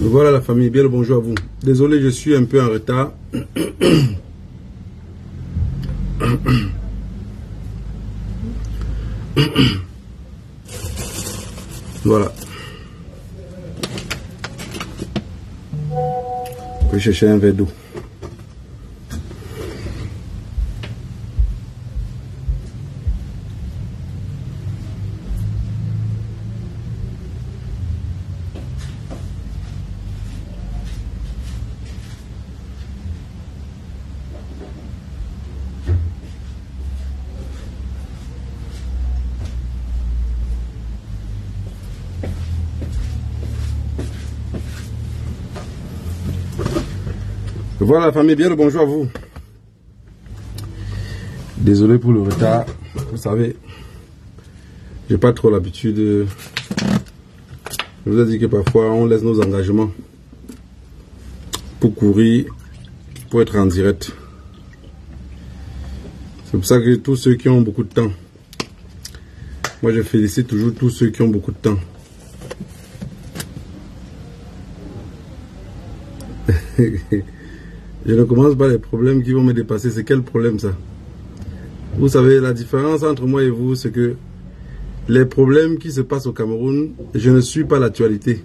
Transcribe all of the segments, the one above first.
Voilà la famille, bien le bonjour à vous. Désolé, je suis un peu en retard. Voilà. Je vais chercher un verre d'eau. Voilà la famille, bien le bonjour à vous. Désolé pour le retard. Vous savez, j'ai pas trop l'habitude. Je vous ai dit que parfois on laisse nos engagements pour courir, pour être en direct. C'est pour ça que tous ceux qui ont beaucoup de temps, moi je félicite toujours tous ceux qui ont beaucoup de temps. Je ne commence pas les problèmes qui vont me dépasser. C'est quel problème ça? Vous savez, la différence entre moi et vous, c'est que les problèmes qui se passent au Cameroun, je ne suis pas l'actualité.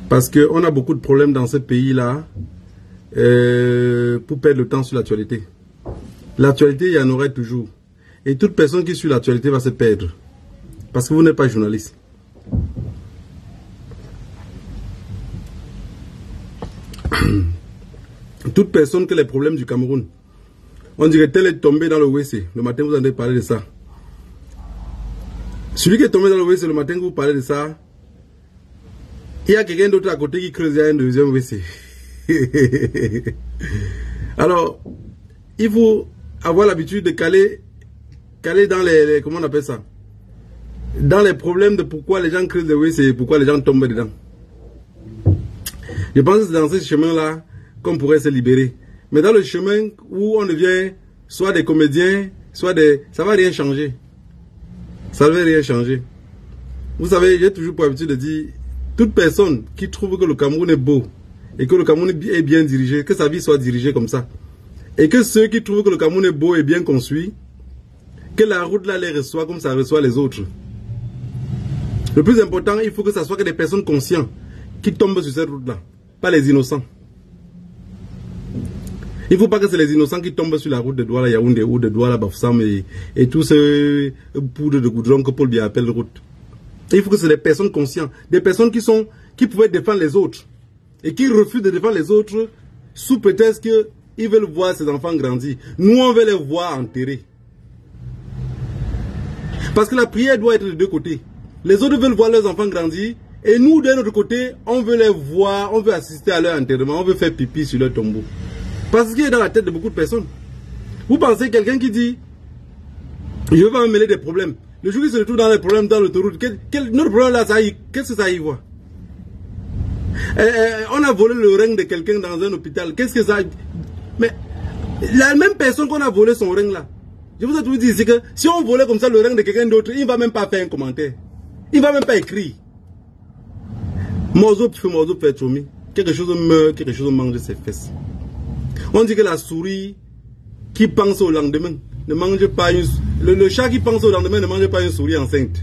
Parce qu'on a beaucoup de problèmes dans ce pays-là pour perdre le temps sur l'actualité. L'actualité, il y en aurait toujours. Et toute personne qui suit l'actualité va se perdre. Parce que vous n'êtes pas journaliste. Toute personne que les problèmes du Cameroun, on dirait tel est tombé dans le WC. Le matin, vous en avez parlé de ça. Celui qui est tombé dans le WC, le matin que vous parlez de ça, il y a quelqu'un d'autre à côté qui creuse un deuxième WC. Alors, il faut avoir l'habitude de caler dans les comment on appelle ça? Dans les problèmes de pourquoi les gens creusent des WC et pourquoi les gens tombent dedans. Je pense que c'est dans ce chemin-là qu'on pourrait se libérer. Mais dans le chemin où on devient soit des comédiens, soit des... ça ne va rien changer. Ça ne va rien changer. Vous savez, j'ai toujours pour habitude de dire, toute personne qui trouve que le Cameroun est beau, et que le Cameroun est bien dirigé, que sa vie soit dirigée comme ça, et que ceux qui trouvent que le Cameroun est beau et bien construit, que la route là les reçoit comme ça reçoit les autres. Le plus important, il faut que ça soit que des personnes conscientes qui tombent sur cette route là, pas les innocents. Il ne faut pas que c'est les innocents qui tombent sur la route de Douala Yaoundé ou de Douala Bafoussam et tout ce poudre de goudron que Paul Biya appelle route. Il faut que c'est des personnes conscientes, des personnes qui pouvaient défendre les autres et qui refusent de défendre les autres sous prétexte qu'ils veulent voir ses enfants grandir. Nous, on veut les voir enterrés. Parce que la prière doit être de deux côtés. Les autres veulent voir leurs enfants grandir et nous, de notre côté, on veut les voir, on veut assister à leur enterrement, on veut faire pipi sur leur tombeau. Parce qu'il est dans la tête de beaucoup de personnes. Vous pensez quelqu'un qui dit je vais me mêler des problèmes. Le jour où il se retrouve dans les problèmes dans l'autoroute, notre problème là, qu'est-ce que ça y voit? On a volé le règne de quelqu'un dans un hôpital. Qu'est-ce que ça... Mais la même personne qu'on a volé son règne là, je vous ai toujours dit ici que si on volait comme ça le règne de quelqu'un d'autre, il ne va même pas faire un commentaire. Il ne va même pas écrire. Morceau fait choumi. Quelque chose meurt, quelque chose mange de ses fesses. On dit que la souris qui pense au lendemain ne mange pas une... Le chat qui pense au lendemain ne mange pas une souris enceinte.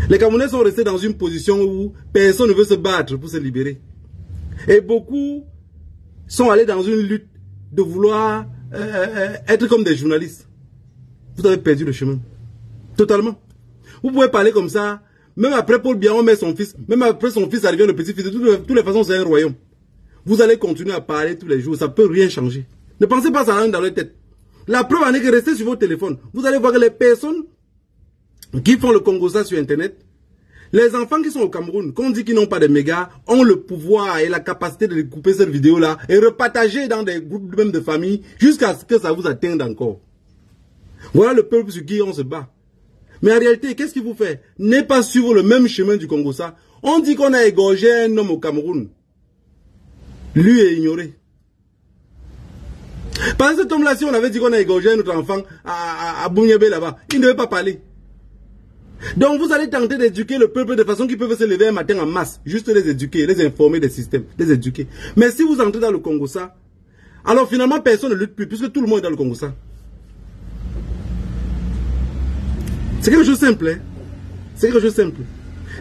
Les Camerounais sont restés dans une position où personne ne veut se battre pour se libérer. Et beaucoup sont allés dans une lutte de vouloir être comme des journalistes. Vous avez perdu le chemin. Totalement. Vous pouvez parler comme ça. Même après Paul Biya, on met son fils. Même après son fils, ça devient le petit-fils. De toutes les façons, c'est un royaume. Vous allez continuer à parler tous les jours. Ça ne peut rien changer. Ne pensez pas ça dans leur tête. La preuve en est que restez sur votre téléphone. Vous allez voir que les personnes qui font le Congo-ça sur Internet, les enfants qui sont au Cameroun, qu'on dit qu'ils n'ont pas de mégas, ont le pouvoir et la capacité de couper cette vidéo-là et repartager dans des groupes même de famille jusqu'à ce que ça vous atteigne encore. Voilà le peuple sur qui on se bat. Mais en réalité, qu'est-ce qu'il vous fait? N'est pas suivre le même chemin du Congo-ça. On dit qu'on a égorgé un homme au Cameroun. Lui est ignoré. Parce que cet homme-là, si on avait dit qu'on a égorgé un autre enfant à Bougnébé là-bas, il ne devait pas parler. Donc vous allez tenter d'éduquer le peuple de façon qu'ils peuvent se lever un matin en masse. Juste les éduquer, les informer des systèmes, les éduquer. Mais si vous entrez dans le Congo ça, alors finalement personne ne lutte plus puisque tout le monde est dans le Congo ça. C'est quelque chose de simple. Hein? C'est quelque chose de simple.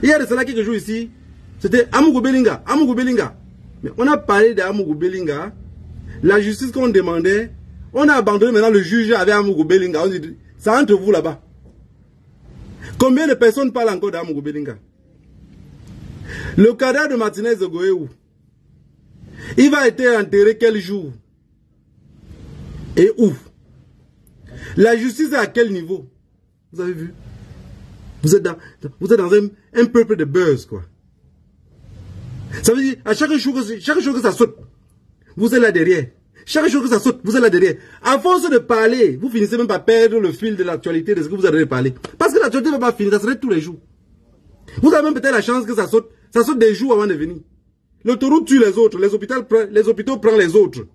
Il y a de cela quelques jours ici, c'était Amougou Belinga. Amougou Belinga. Mais on a parlé d'Amougou Belinga. La justice qu'on demandait, on a abandonné maintenant le juge avec Amougou Belinga. On dit, ça entre vous là-bas. Combien de personnes parlent encore d'Amougou Belinga? Le cadavre de Martinez Ogoéou, il va être enterré quel jour? Et où? La justice est à quel niveau? Vous avez vu? Vous êtes dans un peuple de buzz, quoi. Ça veut dire, à chaque jour que ça saute, vous êtes là derrière. Chaque jour que ça saute, vous êtes là derrière. À force de parler, vous finissez même par perdre le fil de l'actualité de ce que vous allez parler. Parce que l'actualité ne va pas finir, ça serait tous les jours. Vous avez même peut-être la chance que ça saute des jours avant de venir. L'autoroute tue les autres, les hôpitaux prennent les autres.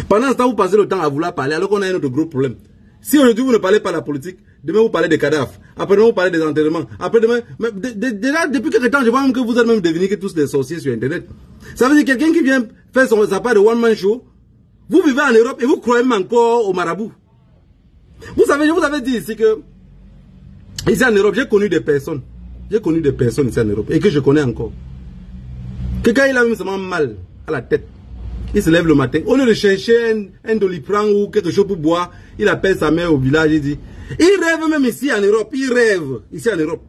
Pendant ce temps, vous passez le temps à vouloir parler alors qu'on a un autre gros problème. Si aujourd'hui vous ne parlez pas de la politique, demain vous parlez des cadavres, après-demain vous parlez des enterrements, après-demain, déjà depuis quelque temps, je vois même que vous êtes même devenus tous des sorciers sur Internet. Ça veut dire quelqu'un qui vient faire sa part de one-man show, vous vivez en Europe et vous croyez même encore au marabout. Vous savez, je vous avais dit ici que, ici en Europe, j'ai connu des personnes ici en Europe, et que je connais encore. Que quand il a même seulement mal à la tête, il se lève le matin, au lieu de chercher un doliprane ou quelque chose pour boire, il appelle sa mère au village, il dit, il rêve même ici en Europe, il rêve ici en Europe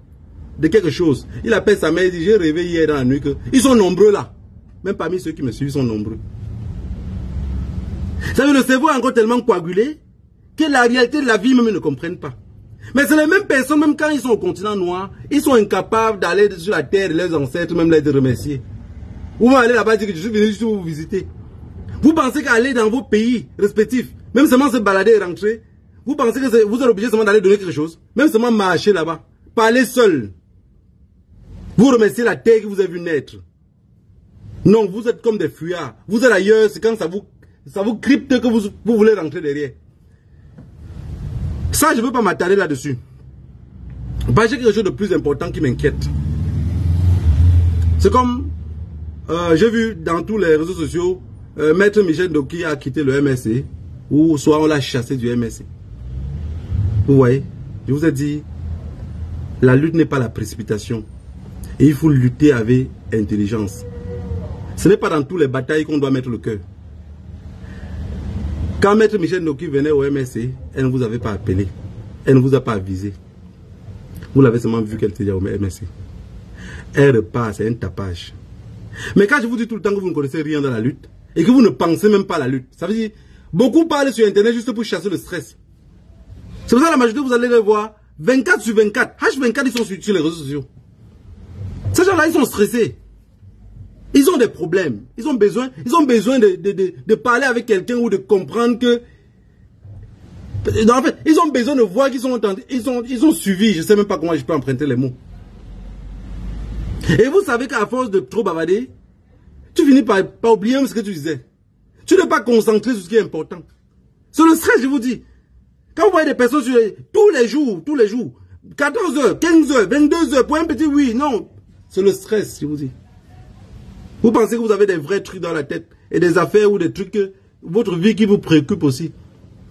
de quelque chose. Il appelle sa mère, il dit, j'ai rêvé hier dans la nuit que, ils sont nombreux là. Même parmi ceux qui me suivent, ils sont nombreux. Ça veut dire, le cerveau est encore tellement coagulé que la réalité de la vie même ils ne comprennent pas. Mais c'est les mêmes personnes, même quand ils sont au continent noir, ils sont incapables d'aller sur la terre de leurs ancêtres, même les de remercier. Vous allez là-bas dire que je suis venu juste vous visiter. Vous pensez qu'aller dans vos pays respectifs, même seulement se balader et rentrer, vous pensez que vous êtes obligé seulement d'aller donner quelque chose, même seulement marcher là-bas, parler seul. Vous remerciez la terre qui vous a vu naître. Non, vous êtes comme des fuyards. Vous êtes ailleurs, c'est quand ça vous crypte que vous voulez rentrer derrière. Ça, je ne veux pas m'attarder là-dessus. Parce que j'ai quelque chose de plus important qui m'inquiète. C'est comme, j'ai vu dans tous les réseaux sociaux, Maître Michel Ndoki a quitté le MSC, ou soit on l'a chassé du MSC. Vous voyez, je vous ai dit, la lutte n'est pas la précipitation. Et il faut lutter avec intelligence. Ce n'est pas dans toutes les batailles qu'on doit mettre le cœur. Quand Maître Michel Ndoki venait au MSC, elle ne vous avait pas appelé. Elle ne vous a pas avisé. Vous l'avez seulement vu qu'elle était au MSC. Elle repart, c'est un tapage. Mais quand je vous dis tout le temps que vous ne connaissez rien dans la lutte, et que vous ne pensez même pas à la lutte, ça veut dire, beaucoup parlent sur Internet juste pour chasser le stress. C'est pour ça que la majorité, vous allez les voir, 24 sur 24, H24, ils sont sur les réseaux sociaux. Ces gens-là, ils sont stressés. Ils ont des problèmes. Ils ont besoin de parler avec quelqu'un ou de comprendre que... En fait, ils ont besoin de voir qu'ils sont entendus. Ils ont suivi. Je ne sais même pas comment je peux emprunter les mots. Et vous savez qu'à force de trop bavarder, tu finis par oublier même ce que tu disais. Tu n'es pas concentré sur ce qui est important. C'est le stress, je vous dis. Quand vous voyez des personnes sur tous les jours, 14h, 15h, 22h, pour un petit oui, non. C'est le stress, je vous dis. Vous pensez que vous avez des vrais trucs dans la tête et des affaires ou des trucs, votre vie qui vous préoccupe aussi.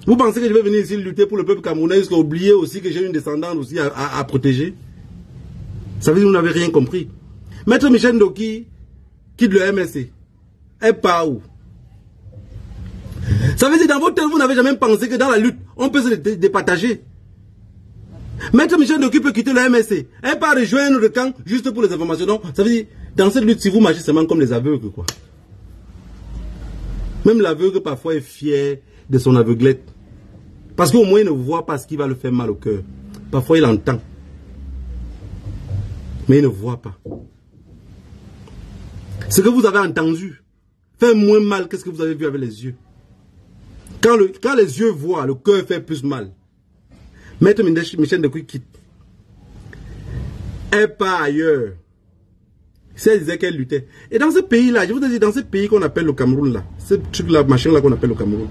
Vous pensez que je vais venir ici lutter pour le peuple camerounais jusqu'à oublier aussi que j'ai une descendante aussi à protéger? Ça veut dire que vous n'avez rien compris. Maître Michel Ndoki quitte le MSC. Elle part où? Ça veut dire que dans votre tête, vous n'avez jamais pensé que dans la lutte, on peut se départager. Maître Michel Ndoki peut quitter le MSC. Elle part rejoindre le camp juste pour les informations. Donc, ça veut dire, dans cette lutte, si vous marchez seulement comme les aveugles, quoi. Même l'aveugle, parfois, est fier de son aveuglette. Parce qu'au moins, il ne voit pas ce qui va le faire mal au cœur. Parfois, il entend. Mais il ne voit pas. Ce que vous avez entendu fait moins mal que ce que vous avez vu avec les yeux. Quand les yeux voient, le cœur fait plus mal. Maître Michel Ndoki quitte. Elle part ailleurs. Si elle disait qu'elle luttait. Et dans ce pays-là, je vous ai dit, dans ce pays qu'on appelle le Cameroun, là, ce truc-là, machin-là qu'on appelle le Cameroun,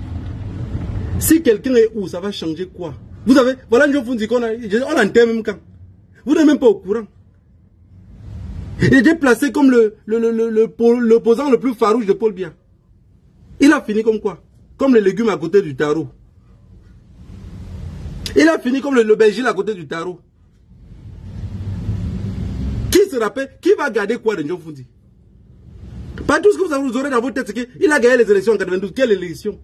si quelqu'un est où, ça va changer quoi? Vous avez, voilà une chose qu'on a, on a un thème même quand. Vous n'êtes même pas au courant. Il était placé comme l'opposant le plus farouche de Paul Biya. Il a fini comme quoi? Comme les légumes à côté du tarot. Il a fini comme l'aubergine à côté du tarot. Qui se rappelle? Qui va garder quoi de Ndion Fundi? Pas tout ce que vous aurez dans votre tête, c'est qu'il a gagné les élections en 92. Quelle élection?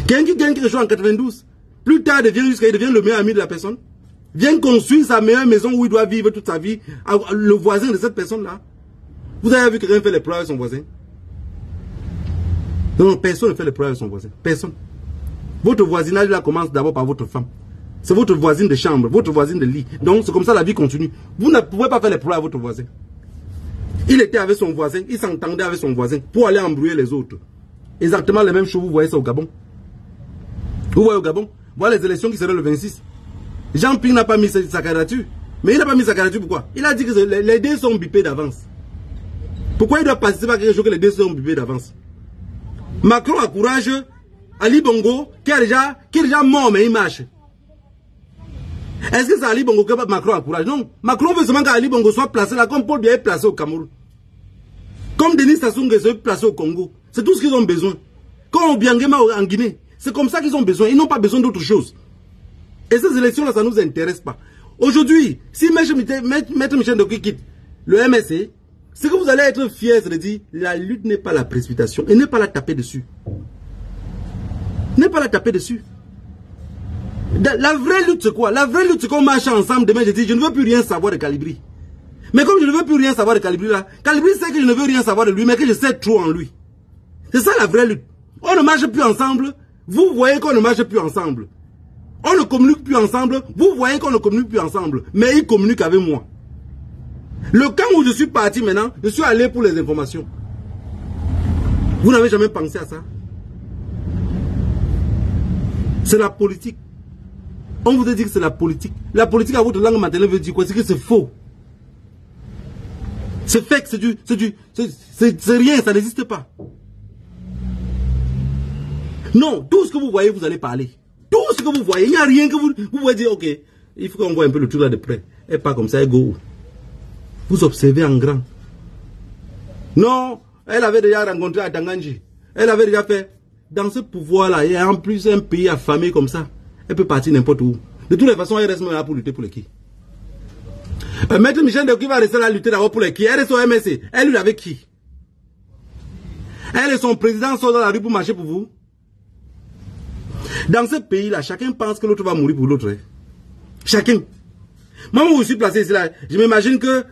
Quelqu'un qui gagne quelque chose en 92, plus tard il devient le meilleur ami de la personne. Vient construire sa meilleure maison où il doit vivre toute sa vie, le voisin de cette personne-là. Vous avez vu quelqu'un faire les preuves avec son voisin? Non, personne ne fait les preuves avec son voisin. Personne. Votre voisinage là commence d'abord par votre femme. C'est votre voisine de chambre, votre voisine de lit. Donc c'est comme ça la vie continue. Vous ne pouvez pas faire les preuves à votre voisin. Il était avec son voisin, il s'entendait avec son voisin pour aller embrouiller les autres. Exactement les mêmes choses, vous voyez ça au Gabon. Vous voyez au Gabon, voilà les élections qui seront le 26. Jean Ping n'a pas mis sa candidature. Mais il n'a pas mis sa candidature pourquoi? Il a dit que les dés sont bipés d'avance. Pourquoi il doit participer à quelque chose que les dés sont bipés d'avance? Macron a courage, Ali Bongo, qui est déjà mort mais il marche. Est-ce que c'est Ali Bongo que Macron a courage? Non. Macron veut seulement qu'Ali Bongo soit placé là, comme Paul Biya est placé au Cameroun. Comme Denis Sassou Nguesso est placé au Congo. C'est tout ce qu'ils ont besoin. Comme Obiangema en Guinée. C'est comme ça qu'ils ont besoin. Ils n'ont pas besoin d'autre chose. Et ces élections-là, ça ne nous intéresse pas. Aujourd'hui, si Maître Michel Ndoki quitte le MSC, ce que vous allez être fiers, c'est de dire, la lutte n'est pas la précipitation et n'est pas la taper dessus. N'est pas la taper dessus. La vraie lutte, c'est quoi? La vraie lutte, c'est qu'on marche ensemble. Demain, je dis, je ne veux plus rien savoir de Calibri. Mais comme je ne veux plus rien savoir de Calibri là, Calibri sait que je ne veux rien savoir de lui, mais que je sais trop en lui. C'est ça la vraie lutte. On ne marche plus ensemble. Vous voyez qu'on ne marche plus ensemble. On ne communique plus ensemble. Vous voyez qu'on ne communique plus ensemble. Mais il communique avec moi. Le camp où je suis parti maintenant, je suis allé pour les informations. Vous n'avez jamais pensé à ça? C'est la politique. On vous a dit que c'est la politique. La politique à votre langue maternelle veut dire quoi? C'est que c'est faux. C'est fake, c'est rien, ça n'existe pas. Non, tout ce que vous voyez, vous allez parler. Tout ce que vous voyez, il n'y a rien que vous pouvez dire, ok, il faut qu'on voit un peu le truc là de près. Et pas comme ça, go. Vous observez en grand. Non, elle avait déjà rencontré à Tanganji. Elle avait déjà fait, dans ce pouvoir-là, et en plus un pays affamé comme ça, elle peut partir n'importe où. De toutes les façons, elle reste là pour lutter pour les qui. Maître Michel Ndoki va rester là lutter d'abord pour les qui. Elle est au MSC. Elle lui avec qui? Elle et son président sont dans la rue pour marcher pour vous. Dans ce pays-là, chacun pense que l'autre va mourir pour l'autre. Chacun. Moi, où je suis placé ici, là, je m'imagine que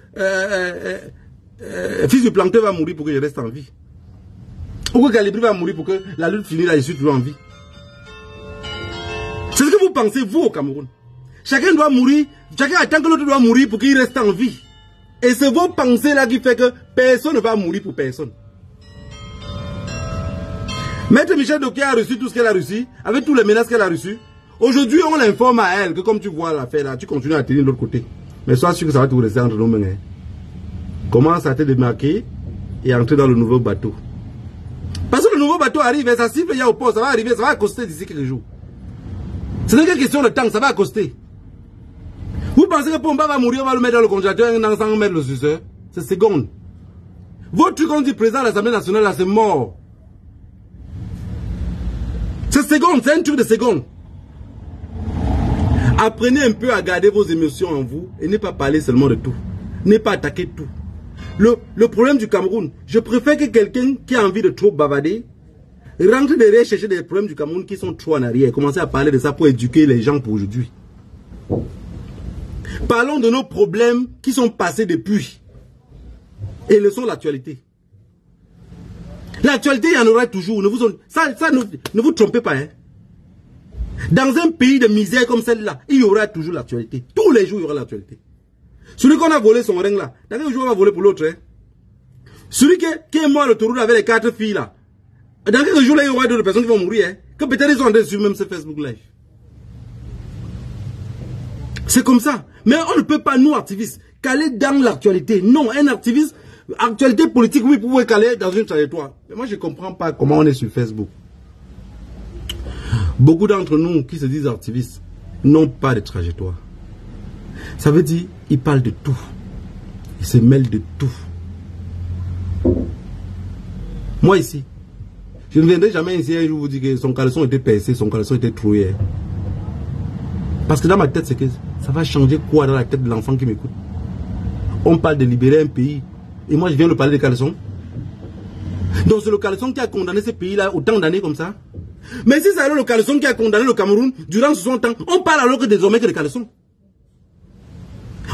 fils du planteur va mourir pour que je reste en vie. Ou que Calibri va mourir pour que la lutte finisse là, je suis toujours en vie. C'est ce que vous pensez, vous, au Cameroun. Chacun doit mourir, chacun attend que l'autre doit mourir pour qu'il reste en vie. Et c'est vos pensées-là qui fait que personne ne va mourir pour personne. Maître Michel Ndoki a reçu tout ce qu'elle a reçu, avec tous les menaces qu'elle a reçues. Aujourd'hui, on l'informe à elle que comme tu vois l'affaire là, tu continues à tenir de l'autre côté. Mais sois sûr que ça va tout rester entre nos mains. Commence à te démarquer et entrer dans le nouveau bateau. Parce que le nouveau bateau arrive, ça siffle, il y a au port, ça va arriver, ça va accoster d'ici quelques jours. Ce n'est qu'une question de temps, ça va accoster. Vous pensez que Pomba va mourir, on va le mettre dans le congélateur sans mettre le suceur? C'est seconde. Votre truc qu'on dit président de l'Assemblée nationale là, c'est mort. C'est seconde, c'est un truc de seconde. Apprenez un peu à garder vos émotions en vous et ne pas parler seulement de tout. Ne pas attaquer tout. Le problème du Cameroun, je préfère que quelqu'un qui a envie de trop bavarder rentre derrière chercher des problèmes du Cameroun qui sont trop en arrière. Commencez à parler de ça pour éduquer les gens pour aujourd'hui. Parlons de nos problèmes qui sont passés depuis. Et laissons l'actualité. L'actualité, il y en aura toujours. Ne vous trompez pas. Hein. Dans un pays de misère comme celle-là, il y aura toujours l'actualité. Tous les jours, il y aura l'actualité. Celui qu'on a volé son règne là, dans quel jour on va voler pour l'autre? Hein? Celui qui est mort à l'autoroute avec les 4 filles là, dans quelques jours là, il y aura d'autres personnes qui vont mourir. Hein? Que peut-être ils sont en train de suivre même ce Facebook Live. C'est comme ça. Mais on ne peut pas, nous activistes, caler dans l'actualité. Non, un activiste, actualité politique, oui, vous pouvez caler dans une trajectoire. Mais moi, je ne comprends pas comment on est sur Facebook. Beaucoup d'entre nous qui se disent activistes n'ont pas de trajectoire. Ça veut dire qu'ils parlent de tout. Ils se mêlent de tout. Moi ici, je ne viendrai jamais ici et je vous dis que son caleçon était percé, son caleçon était troué. Parce que dans ma tête, c'est que ça va changer quoi dans la tête de l'enfant qui m'écoute? On parle de libérer un pays. Et moi, je viens de parler de caleçon. Donc c'est le caleçon qui a condamné ce pays-là autant d'années comme ça. Mais si c'est alors le caleçon qui a condamné le Cameroun durant 60 ans, on parle alors que désormais que de caleçon.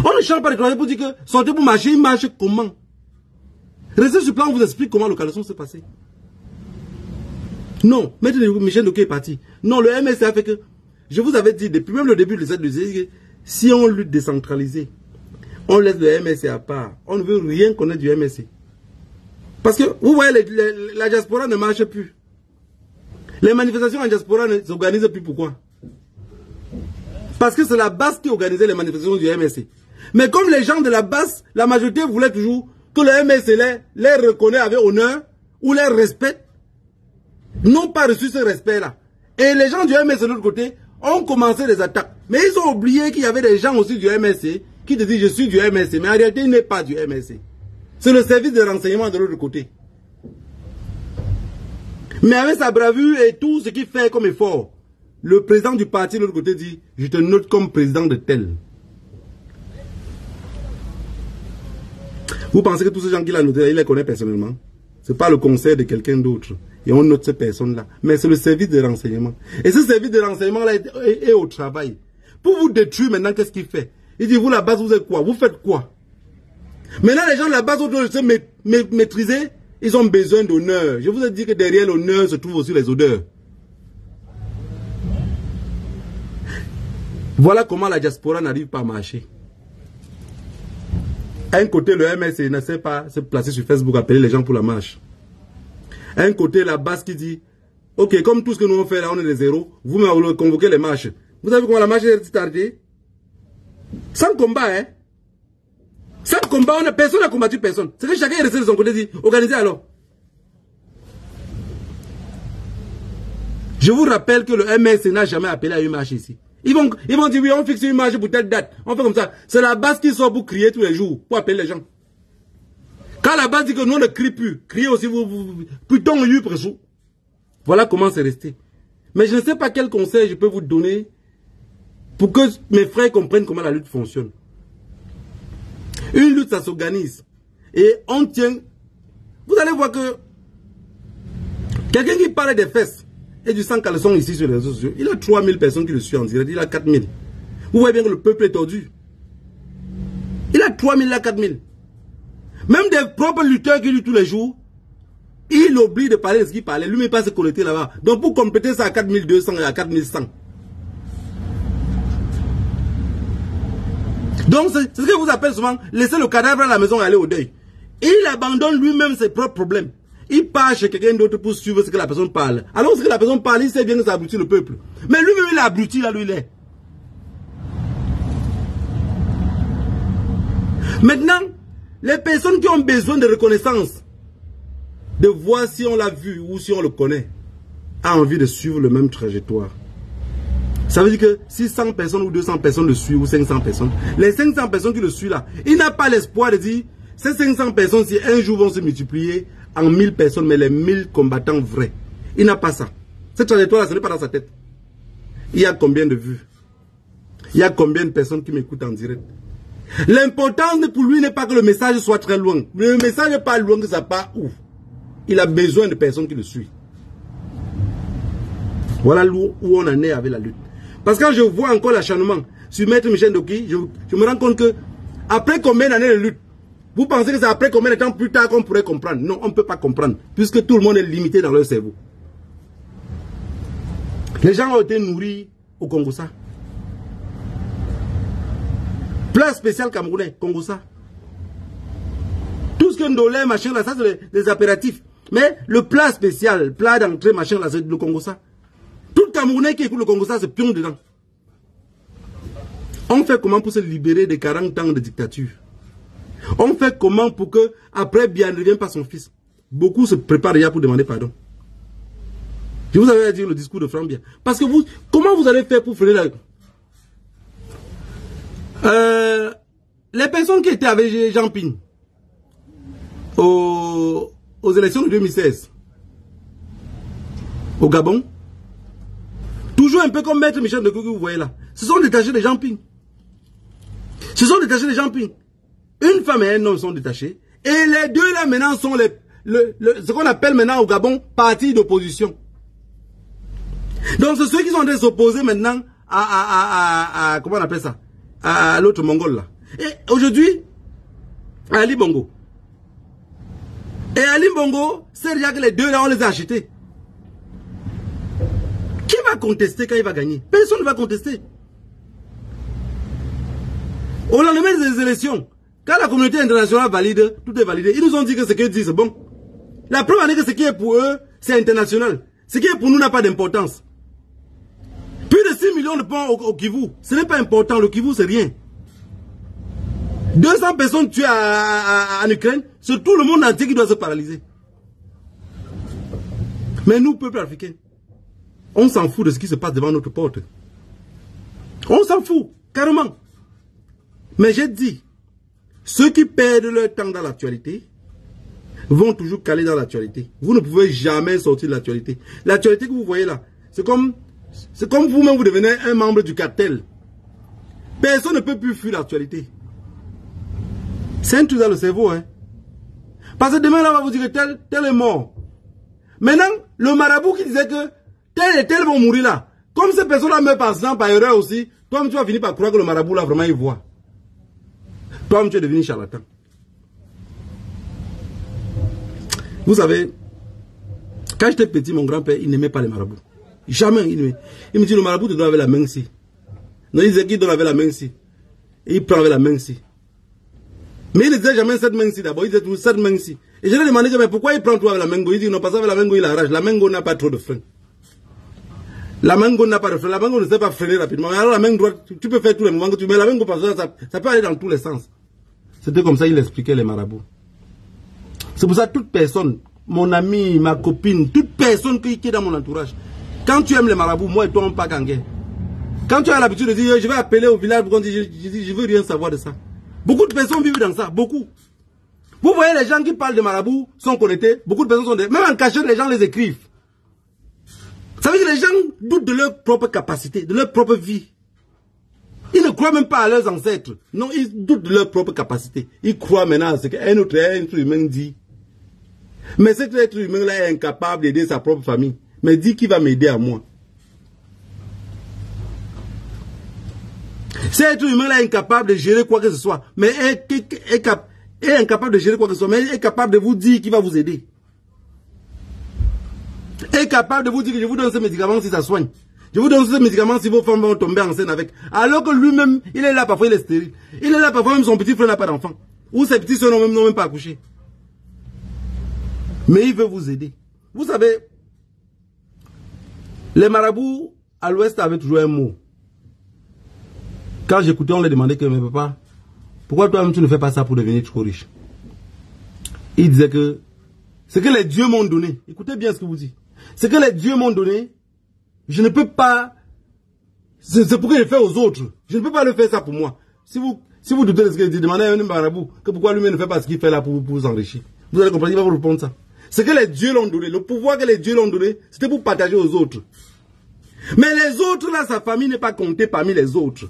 On ne change pas de travail pour dire que sortez pour marcher, il marche comment? Restez sur plan, on vous explique comment le caleçon s'est passé. Non, Maître Michel Ndoké est parti. Non, le MSC a fait que, je vous avais dit depuis même le début de cette liste, si on lutte décentralisée, on laisse le MSC à part. On ne veut rien connaître du MSC. Parce que, vous voyez, la diaspora ne marche plus. Les manifestations en diaspora ne s'organisent plus. Pourquoi? Parce que c'est la base qui organisait les manifestations du MSC. Mais comme les gens de la base, la majorité voulait toujours que le MSC les reconnaisse avec honneur ou les respecte, n'ont pas reçu ce respect-là. Et les gens du MSC de l'autre côté ont commencé les attaques. Mais ils ont oublié qu'il y avait des gens aussi du MSC qui te disent je suis du MSC. Mais en réalité, il n'est pas du MSC. C'est le service de renseignement de l'autre côté. Mais avec sa bravure et tout ce qu'il fait comme effort, le président du parti de l'autre côté dit je te note comme président de tel. Vous pensez que tous ces gens qu'il a notés, il les connaît personnellement? Ce n'est pas le conseil de quelqu'un d'autre. Et on note ces personnes-là. Mais c'est le service de renseignement. Et ce service de renseignement-là est au travail. Pour vous détruire maintenant, qu'est-ce qu'il fait? Il dit, vous la base, vous êtes quoi? Vous faites quoi? Maintenant, les gens de la base, doivent se maîtriser. Ils ont besoin d'honneur. Je vous ai dit que derrière l'honneur se trouvent aussi les odeurs. Voilà comment la diaspora n'arrive pas à marcher. À un côté, le MSC ne sait pas se placer sur Facebook, appeler les gens pour la marche. À un côté, la base qui dit, ok, comme tout ce que nous on fait là, on est des zéros, vous m'avez convoqué les marches. Vous savez comment la marche est tardée? Sans combat, hein? Sans combat, personne n'a combattu personne. C'est que chacun est resté de son côté dit, organisez alors. Je vous rappelle que le MSC n'a jamais appelé à une marche ici. Ils vont dire, oui, on fixe une marche pour telle date. On fait comme ça. C'est la base qui sort pour crier tous les jours, pour appeler les gens. Quand la base dit que nous, on ne crie plus, criez aussi, putain, on y presou. Voilà comment c'est resté. Mais je ne sais pas quel conseil je peux vous donner pour que mes frères comprennent comment la lutte fonctionne. Une lutte, ça s'organise. Et on tient... Vous allez voir que quelqu'un qui parle des fesses et du sang caleçon ici sur les réseaux sociaux, il a 3000 personnes qui le suivent en direct, il a 4000. Vous voyez bien que le peuple est tordu. Il a 3000, il a 4000. Même des propres lutteurs qui luttent tous les jours, il oublie de parler de ce qu'il parlait. Lui-même pas se connecter là-bas. Donc pour compléter ça à 4200 et à 4100. Donc c'est ce que vous appelez souvent laisser le cadavre à la maison et aller au deuil. Il abandonne lui-même ses propres problèmes. Il part chez quelqu'un d'autre pour suivre ce que la personne parle. Alors ce que la personne parle, il sait bien que ça abrutit le peuple. Mais lui-même il est abruti là, lui il est. Maintenant, les personnes qui ont besoin de reconnaissance, de voir si on l'a vu ou si on le connaît, a envie de suivre le même trajectoire. Ça veut dire que si 100 personnes ou 200 personnes le suivent ou 500 personnes, les 500 personnes qui le suivent là, il n'a pas l'espoir de dire ces 500 personnes si un jour vont se multiplier en 1000 personnes, mais les 1000 combattants vrais. Il n'a pas ça. Cette trajectoire là, ce n'est pas dans sa tête. Il y a combien de vues? Il y a combien de personnes qui m'écoutent en direct? L'important pour lui n'est pas que le message soit très loin. Le message n'est pas loin, que ça part où? Il a besoin de personnes qui le suivent. Voilà où on en est avec la lutte. Parce que quand je vois encore l'acharnement sur Maître Michel Ndoké, je me rends compte que après combien d'années de lutte, vous pensez que c'est après combien de temps plus tard qu'on pourrait comprendre? Non, on ne peut pas comprendre, puisque tout le monde est limité dans leur cerveau. Les gens ont été nourris au Congo-Ça. Plat spécial camerounais, Congo-Ça. Tout ce que Ndolé, machin là, ça c'est des apéritifs. Mais le plat spécial, plat d'entrée, machin là, c'est le Congo-Ça. Tout Camerounais qui écoute le Congo-Ça, c'est pion dedans. On fait comment pour se libérer de 40 ans de dictature? On fait comment pour que, après Biya ne revienne pas son fils? Beaucoup se préparent déjà pour demander pardon. Je vous avais dit le discours de Franck Biya. Parce que vous, comment vous allez faire pour freiner la... les personnes qui étaient avec Jean Ping aux élections de 2016 au Gabon, toujours un peu comme Maître Michel Decour que vous voyez là, ce sont détachés de Jean Ping. Ce sont détachés de Jean Ping. Une femme et un homme sont détachés. Et les deux là maintenant sont ce qu'on appelle maintenant au Gabon parti d'opposition. Donc c'est ceux qui sont en train de s'opposer maintenant à comment on appelle ça, à l'autre Mongol là. Et aujourd'hui, Ali Bongo. Et Ali Bongo, c'est déjà que les deux là on les a achetés. Qui va contester quand il va gagner? Personne ne va contester. Au lendemain des élections, quand la communauté internationale valide, tout est validé. Ils nous ont dit que ce qu'ils disent, c'est bon. La preuve est que ce qui est pour eux, c'est international. Ce qui est pour nous n'a pas d'importance. Plus de 6 millions de ponts au Kivu, ce n'est pas important. Le Kivu, c'est rien. 200 personnes tuées en Ukraine, c'est tout le monde entier qui doit se paralyser. Mais nous, peuple africain, on s'en fout de ce qui se passe devant notre porte. On s'en fout, carrément. Mais j'ai dit, ceux qui perdent leur temps dans l'actualité vont toujours caler dans l'actualité. Vous ne pouvez jamais sortir de l'actualité. L'actualité que vous voyez là, c'est comme vous-même vous devenez un membre du cartel. Personne ne peut plus fuir l'actualité. C'est un truc dans le cerveau, hein. Parce que demain, là, on va vous dire que tel est mort. Maintenant, le marabout qui disait que tel et tel vont mourir là. Comme ces personnes-là meurent par accident, par erreur aussi, toi, tu vas finir par croire que le marabout là, vraiment, il voit. Toi, tu es devenu charlatan. Vous savez, quand j'étais petit, mon grand-père, il n'aimait pas les marabouts. Jamais, il n'aimait. Il me dit, le marabout te donne avec la main ici. Non, il disait qu'il donne avec la main ici. Et il prend avec la main ici. Mais il ne disait jamais cette main ici d'abord, il disait toujours cette main ici. Et je lui ai demandé, mais pourquoi il prend toi avec la mango? Il dit, non, parce qu'avec la mango, il arrache. La mango n'a pas trop de frein. La mango n'a pas de frein. La mango ne sait pas freiner rapidement. Alors la main droite, tu peux faire tous les mouvements que tu mets. La mango, parce que ça peut aller dans tous les sens. C'était comme ça, il expliquait les marabouts. C'est pour ça que toute personne, mon ami, ma copine, toute personne qui est dans mon entourage, quand tu aimes les marabouts, moi et toi, on part en guerre. Quand tu as l'habitude de dire, je vais appeler au village pour qu'on dise, je veux rien savoir de ça. Beaucoup de personnes vivent dans ça, beaucoup. Vous voyez les gens qui parlent de marabouts sont connectés, beaucoup de personnes sont... Même en cachette, les gens les écrivent. Ça veut dire que les gens doutent de leur propre capacité, de leur propre vie. Ils ne croient même pas à leurs ancêtres. Non, ils doutent de leur propre capacité. Ils croient maintenant à ce qu'un autre être humain dit. Mais cet être humain-là est incapable d'aider sa propre famille. Mais dit qu'il va m'aider à moi. Cet être humain-là est incapable de gérer quoi que ce soit. Mais est incapable de gérer quoi que ce soit. Mais est capable de vous dire qu'il va vous aider. Est capable de vous dire que je vous donne ce médicament si ça soigne. Je vous donne ce médicament si vos femmes vont tomber enceinte avec. Alors que lui-même, il est là parfois, il est stérile. Il est là parfois, même son petit frère n'a pas d'enfant. Ou ses petits soeurs n'ont même pas accouché. Mais il veut vous aider. Vous savez, les marabouts à l'ouest avaient toujours un mot. Quand j'écoutais, on les demandait que, mais papa, pourquoi toi-même tu ne fais pas ça pour devenir trop riche? Il disait que ce que les dieux m'ont donné, écoutez bien ce que vous dites, ce que les dieux m'ont donné, je ne peux pas, c'est pour que je le fais aux autres. Je ne peux pas le faire ça pour moi. Si vous doutez de ce qu'il dit, demandez à un marabout que pourquoi lui-même ne fait pas ce qu'il fait là pour vous enrichir. Vous allez comprendre, il va vous répondre ça. Ce que les dieux l'ont donné, le pouvoir que les dieux l'ont donné, c'était pour partager aux autres. Mais les autres là, sa famille n'est pas comptée parmi les autres.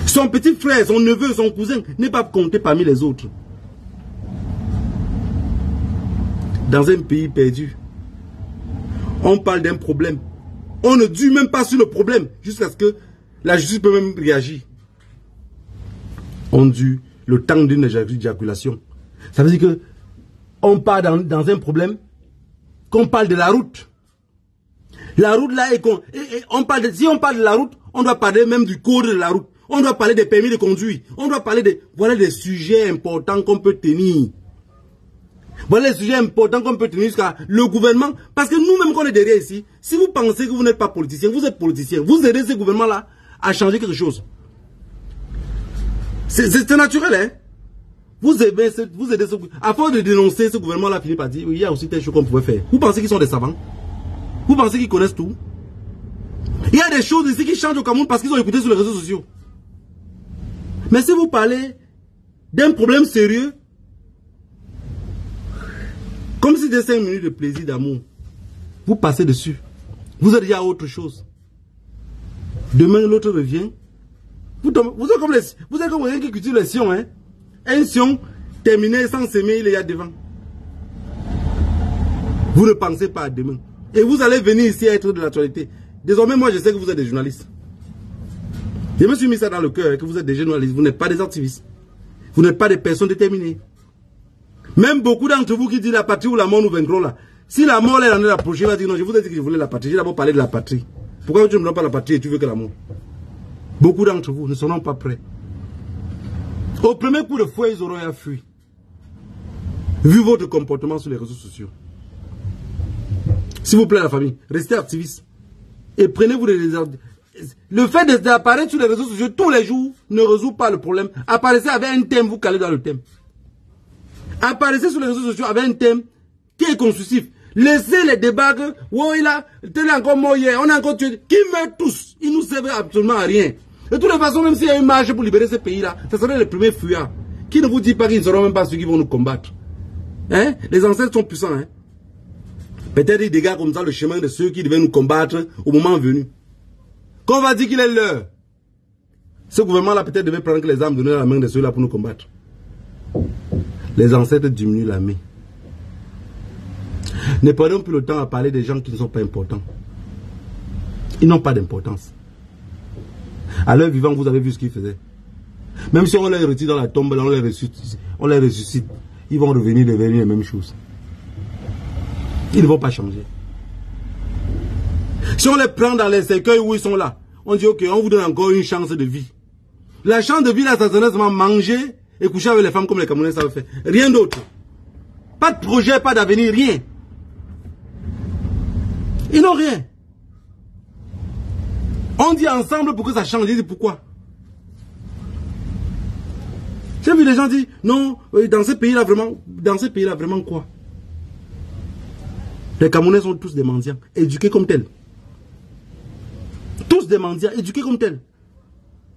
Son petit frère, son neveu, son cousin n'est pas compté parmi les autres. Dans un pays perdu, on parle d'un problème. On ne dure même pas sur le problème jusqu'à ce que la justice peut même réagir. On dure le temps d'une éjaculation. Ça veut dire que on parle dans un problème, qu'on parle de la route. La route là, si on parle de la route, on doit parler même du code de la route. On doit parler des permis de conduire. On doit parler de... Voilà des sujets importants qu'on peut tenir. Voilà les sujets importants qu'on peut tenir jusqu'à le gouvernement. Parce que nous-mêmes qu'on est derrière ici, si vous pensez que vous n'êtes pas politicien, vous êtes politicien. Vous aidez ce gouvernement-là à changer quelque chose. C'est naturel, hein. Vous aidez ce gouvernement. À force de dénoncer ce gouvernement-là, finit par dire, il y a aussi telle chose qu'on pouvait faire. Vous pensez qu'ils sont des savants? Vous pensez qu'ils connaissent tout? Il y a des choses ici qui changent au Cameroun parce qu'ils ont écouté sur les réseaux sociaux. Mais si vous parlez d'un problème sérieux, comme si c'était 5 minutes de plaisir, d'amour, vous passez dessus. Vous êtes déjà à autre chose. Demain, l'autre revient. Vous êtes comme quelqu'un qui cultive les sions. Hein? Un sion terminé sans s'aimer, il est là devant. Vous ne pensez pas à demain. Et vous allez venir ici à être de l'actualité. Désormais, moi, je sais que vous êtes des journalistes. Je me suis mis ça dans le cœur, que vous êtes des journalistes. Vous n'êtes pas des activistes. Vous n'êtes pas des personnes déterminées. Même beaucoup d'entre vous qui disent la patrie ou la mort nous vaincront là. Si la mort est en train d'approcher, il va dire non, je vous ai dit que je voulais la patrie. J'ai d'abord parlé de la patrie. Pourquoi tu ne me donnes pas la patrie et tu veux que la mort? Beaucoup d'entre vous ne seront pas prêts. Au premier coup de fouet, ils auront fui. Vu votre comportement sur les réseaux sociaux. S'il vous plaît, la famille, restez activistes. Et prenez-vous des... Le fait d'apparaître sur les réseaux sociaux tous les jours ne résout pas le problème. Apparaissez avec un thème, vous calez dans le thème. Apparaissez sur les réseaux sociaux avec un thème qui est constructif. Laissez les débats que, oh, il a, tel est encore mort hier, on a encore tué. Qui meurt tous? Ils nous servent absolument à rien. De toutes les façons, même s'il y a une marche pour libérer ce pays-là, ce serait les premiers fuyards. Qui ne vous dit pas qu'ils ne seront même pas ceux qui vont nous combattre? Hein? Les ancêtres sont puissants, hein? Peut-être ils dégagent comme ça le chemin de ceux qui devaient nous combattre au moment venu. Qu'on va dire qu'il est l'heure. Ce gouvernement-là peut-être devait prendre les armes, donner la main de ceux-là pour nous combattre. Les ancêtres diminuent la main. Ne perdons plus le temps à parler des gens qui ne sont pas importants. Ils n'ont pas d'importance. À leur vivant, vous avez vu ce qu'ils faisaient. Même si on les retire dans la tombe, on les ressuscite, ils vont revenir devenir les mêmes choses. Ils ne vont pas changer. Si on les prend dans les cercueils où ils sont là, on dit ok, on vous donne encore une chance de vie. La chance de vie là, ça serait seulement manger et coucher avec les femmes comme les Camerounais savent faire. Rien d'autre. Pas de projet, pas d'avenir, rien. Ils n'ont rien. On dit ensemble pour que ça change. Ils disent pourquoi? J'ai vu des gens dire non, dans ce pays-là vraiment quoi? Les Camerounais sont tous des mendiants, éduqués comme tels. Tous des mendiants, éduqués comme tels.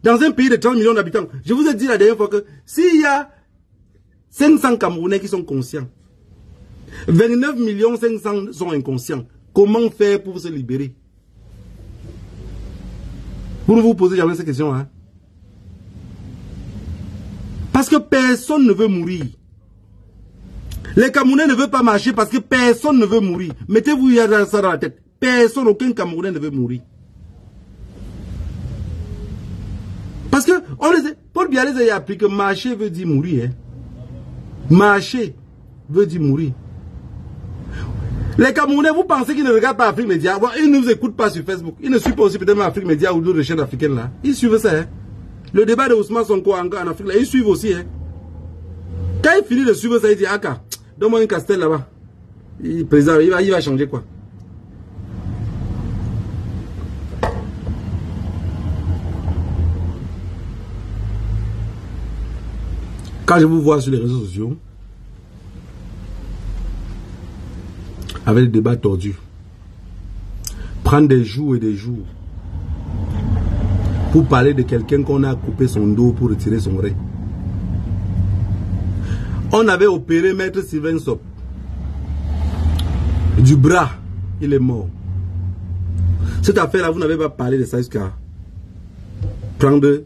Dans un pays de 30 millions d'habitants, je vous ai dit la dernière fois que s'il y a 500 Camerounais qui sont conscients, 29 500 sont inconscients, comment faire pour se libérer? Vous ne vous posez jamais cette question, hein? Parce que personne ne veut mourir. Les Camerounais ne veulent pas marcher parce que personne ne veut mourir. Mettez-vous ça dans la tête. Personne, aucun Camerounais ne veut mourir. Parce que Paul Bialès a appris que marcher veut dire mourir. Hein? Marcher veut dire mourir. Les Camerounais, vous pensez qu'ils ne regardent pas Afrique Média? Ils ne nous écoutent pas sur Facebook. Ils ne suivent pas aussi peut-être Afrique Média ou d'autres chaînes africaines là. Ils suivent ça. Hein? Le débat de Ousmane Sonko en Afrique là, ils suivent aussi. Hein? Quand il finit de suivre ça, il dit Aka, donne-moi une castel là-bas. Il va changer quoi? Quand je vous vois sur les réseaux sociaux, avec des débats tordus, prendre des jours et des jours pour parler de quelqu'un qu'on a coupé son dos pour retirer son rein. On avait opéré Maître Sylvain Sop du bras, il est mort. Cette affaire-là, vous n'avez pas parlé de ça jusqu'à prendre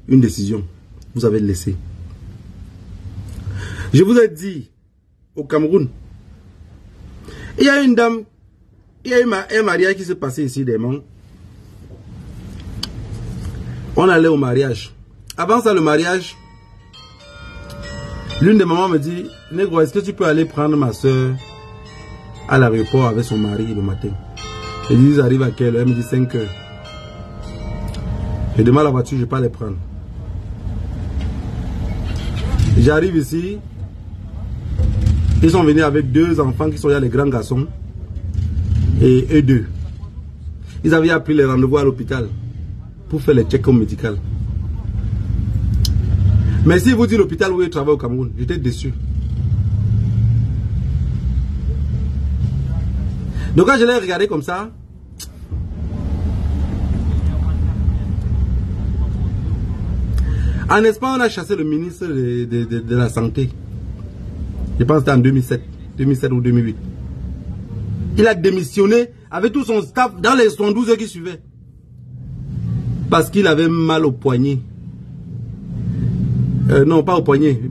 une décision. Vous avez laissé. Je vous ai dit, au Cameroun, il y a une dame, il y a un mariage qui s'est passé ici des monts. On allait au mariage. Avant ça, le mariage, l'une des mamans me dit, Négro, est-ce que tu peux aller prendre ma soeur à l'aéroport avec son mari le matin? Je dis, ils arrivent à quelle heure? Elle me dit 5 heures. Je demande la voiture, je ne vais pas les prendre. J'arrive ici. Ils sont venus avec 2 enfants qui sont là, les grands garçons. Et eux 2. Ils avaient pris les rendez-vous à l'hôpital pour faire les check-ups médicaux. Mais si vous dites l'hôpital où ils travaillent au Cameroun, j'étais déçu. Donc quand je l'ai regardé comme ça, en Espagne, on a chassé le ministre de la Santé. Je pense que c'était en 2007 ou 2008. Il a démissionné avec tout son staff dans les 72 heures qui suivaient. Parce qu'il avait mal au poignet. Non, pas au poignet.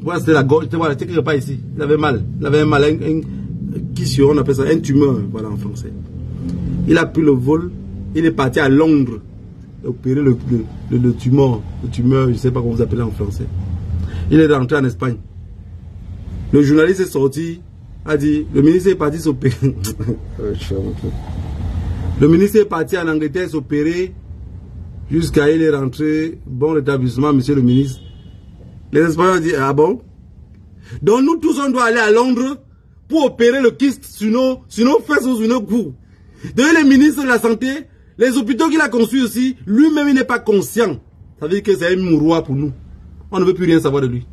Voilà, c'était la gorge. Voilà, c'était quelque part ici. Il avait mal. Il avait un mal. On appelle ça un tumeur. Voilà, en français. Il a pris le vol. Il est parti à Londres. Opérer le tumeur. Le tumeur, je ne sais pas comment vous appelez en français. Il est rentré en Espagne. Le journaliste est sorti. A dit, le ministre est parti s'opérer. Le ministre est parti en Angleterre s'opérer. Jusqu'à il est rentré. Bon rétablissement, monsieur le ministre. Les Espagnols ont dit, ah bon? Donc nous tous, on doit aller à Londres pour opérer le kyste sur nos fesses ou sur nos coups. Donc le ministre de la Santé, les hôpitaux qu'il a conçus aussi, lui-même il n'est pas conscient. Ça veut dire que c'est un mouroir pour nous. On ne veut plus rien savoir de lui.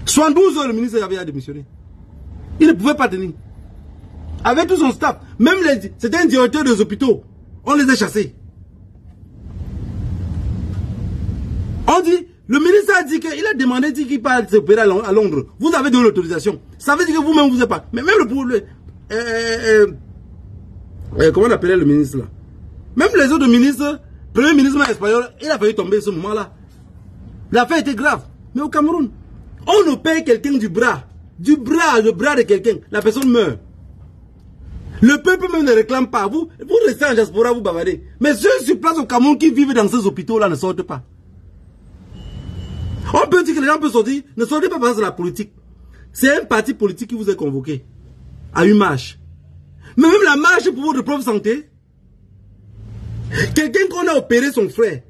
72 heures, le ministre avait démissionné. Il ne pouvait pas tenir. Avec tout son staff, même c'était un directeur des hôpitaux. On les a chassés. On dit, le ministre a dit qu'il a demandé qu'il part s'opérer à Londres. Vous avez donné l'autorisation. Ça veut dire que vous-même, vous n'êtes pas. Mais même comment on appelait le ministre là? Même les autres ministres, premier ministre espagnol, il a failli tomber ce moment-là. L'affaire était grave. Mais au Cameroun, on nous paye quelqu'un le bras de quelqu'un, la personne meurt. Le peuple même ne réclame pas. Vous restez en diaspora, vous bavardez. Mais ceux sur place au Cameroun qui vivent dans ces hôpitaux-là ne sortent pas. On peut dire que les gens peuvent sortir, ne sortez pas parce que c'est la politique. C'est un parti politique qui vous a convoqué à une marche. Mais même la marche pour votre propre santé, quelqu'un qu'on a opéré son frère,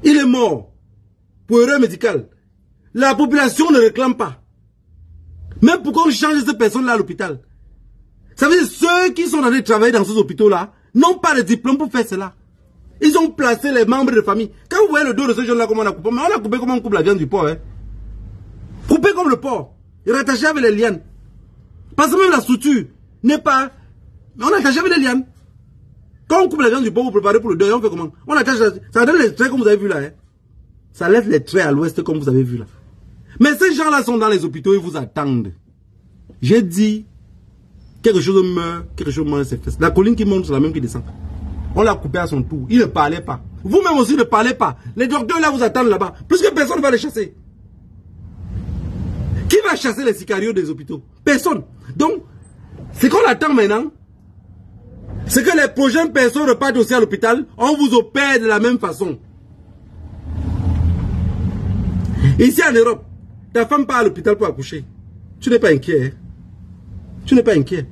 il est mort pour erreur médicale. La population ne réclame pas. Même pour qu'on change cette personne-là à l'hôpital. Ça veut dire que ceux qui sont en train de travailler dans ces hôpitaux-là n'ont pas de diplôme pour faire cela. Ils ont placé les membres de famille. Quand vous voyez le dos de ce jeune-là, comment on a coupé, mais on a coupé comme on coupe la viande du porc. Hein. Coupé comme le porc. Et rattaché avec les lianes. Parce que même la structure n'est pas... On a attaché avec les lianes. Quand on coupe la viande du porc, vous préparez pour le deuil, on fait comment? On attache... Ça donne les traits comme vous avez vu là. Hein. Ça laisse les traits à l'ouest comme vous avez vu là. Mais ces gens-là sont dans les hôpitaux, ils vous attendent. J'ai dit, quelque chose meurt, quelque chose mange ses fesses. La colline qui monte, c'est la même qui descend. On l'a coupé à son tour. Il ne parlait pas. Vous-même aussi ne parlez pas. Les docteurs là vous attendent là-bas. Puisque personne ne va les chasser. Qui va chasser les sicarios des hôpitaux? Personne. Donc, ce qu'on attend maintenant, c'est que les prochaines personnes repartent aussi à l'hôpital. On vous opère de la même façon. Ici en Europe, ta femme part à l'hôpital pour accoucher. Tu n'es pas inquiet. Hein? Tu n'es pas inquiet.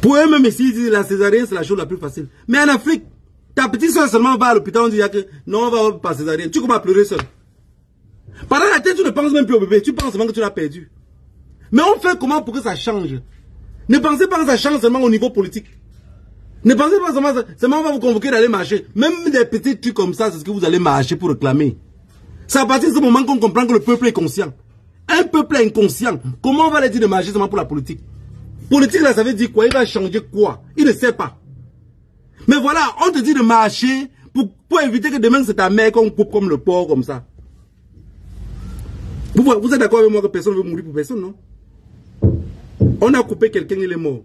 Pour eux-mêmes ici, ils disent la césarienne, c'est la chose la plus facile. Mais en Afrique, ta petite soeur seulement va à l'hôpital, on dit que non, on va pas césarienne. Tu commences à pleurer seul. Pendant la tête, tu ne penses même plus au bébé. Tu penses seulement que tu l'as perdu. Mais on fait comment pour que ça change? Ne pensez pas que ça change seulement au niveau politique. Ne pensez pas seulement on va vous convoquer d'aller marcher. Même des petits trucs comme ça, c'est ce que vous allez marcher pour réclamer. C'est à partir de ce moment qu'on comprend que le peuple est conscient. Un peuple inconscient, comment on va leur dire de marcher seulement pour la politique? Politique là, ça veut dire quoi? Il va changer quoi? Il ne sait pas. Mais voilà, on te dit de marcher pour éviter que demain c'est ta mère qu'on coupe comme le porc, comme ça. Vous êtes d'accord avec moi que personne ne veut mourir pour personne, non? On a coupé quelqu'un, il est mort.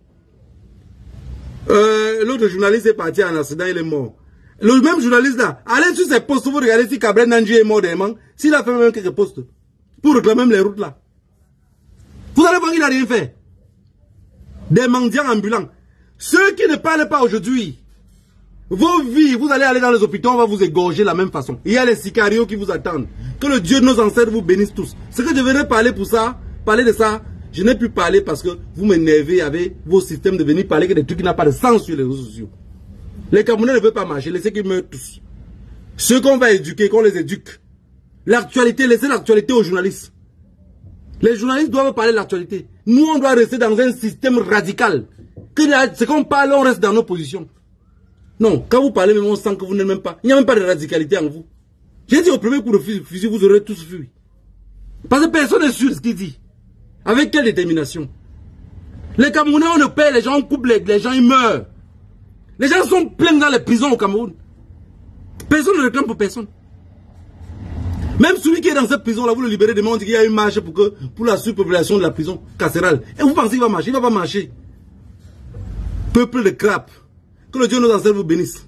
L'autre journaliste est parti en accident, il est mort. Le même journaliste là, allez sur ses postes, vous regardez si Cabrel Nanji est mort dernièrement, s'il a fait même quelques postes, pour réclamer même les routes là. Vous allez voir qu'il n'a rien fait. Des mendiants ambulants. Ceux qui ne parlent pas aujourd'hui, vos vies, vous allez aller dans les hôpitaux, on va vous égorger de la même façon. Il y a les sicarios qui vous attendent. Que le Dieu de nos ancêtres vous bénisse tous. Ce que je devrais parler pour ça, parler de ça, je n'ai pu parler parce que vous m'énervez avec vos systèmes de venir parler que des trucs qui n'ont pas de sens sur les réseaux sociaux. Les Camerounais ne veulent pas marcher, laissez qu'ils meurent tous. Ceux qu'on va éduquer, qu'on les éduque. L'actualité, laissez l'actualité aux journalistes. Les journalistes doivent parler de l'actualité. Nous, on doit rester dans un système radical. Ce qu'on parle, on reste dans nos positions. Non, quand vous parlez, même on sent que vous n'êtes même pas. Il n'y a même pas de radicalité en vous. J'ai dit au premier coup de fusil, vous aurez tous fui. Parce que personne n'est sûr de ce qu'il dit. Avec quelle détermination? Les Camerounais, on ne paye, les gens coupent, les gens ils meurent. Les gens sont pleins dans les prisons au Cameroun. Personne ne réclame pour personne. Même celui qui est dans cette prison là, vous le libérez demain, on dit qu'il y a une marche pour la surpopulation de la prison carcérale. Et vous pensez qu'il va marcher? Il ne va pas marcher. Peuple de crapes. Que le Dieu nos ancêtres vous bénisse.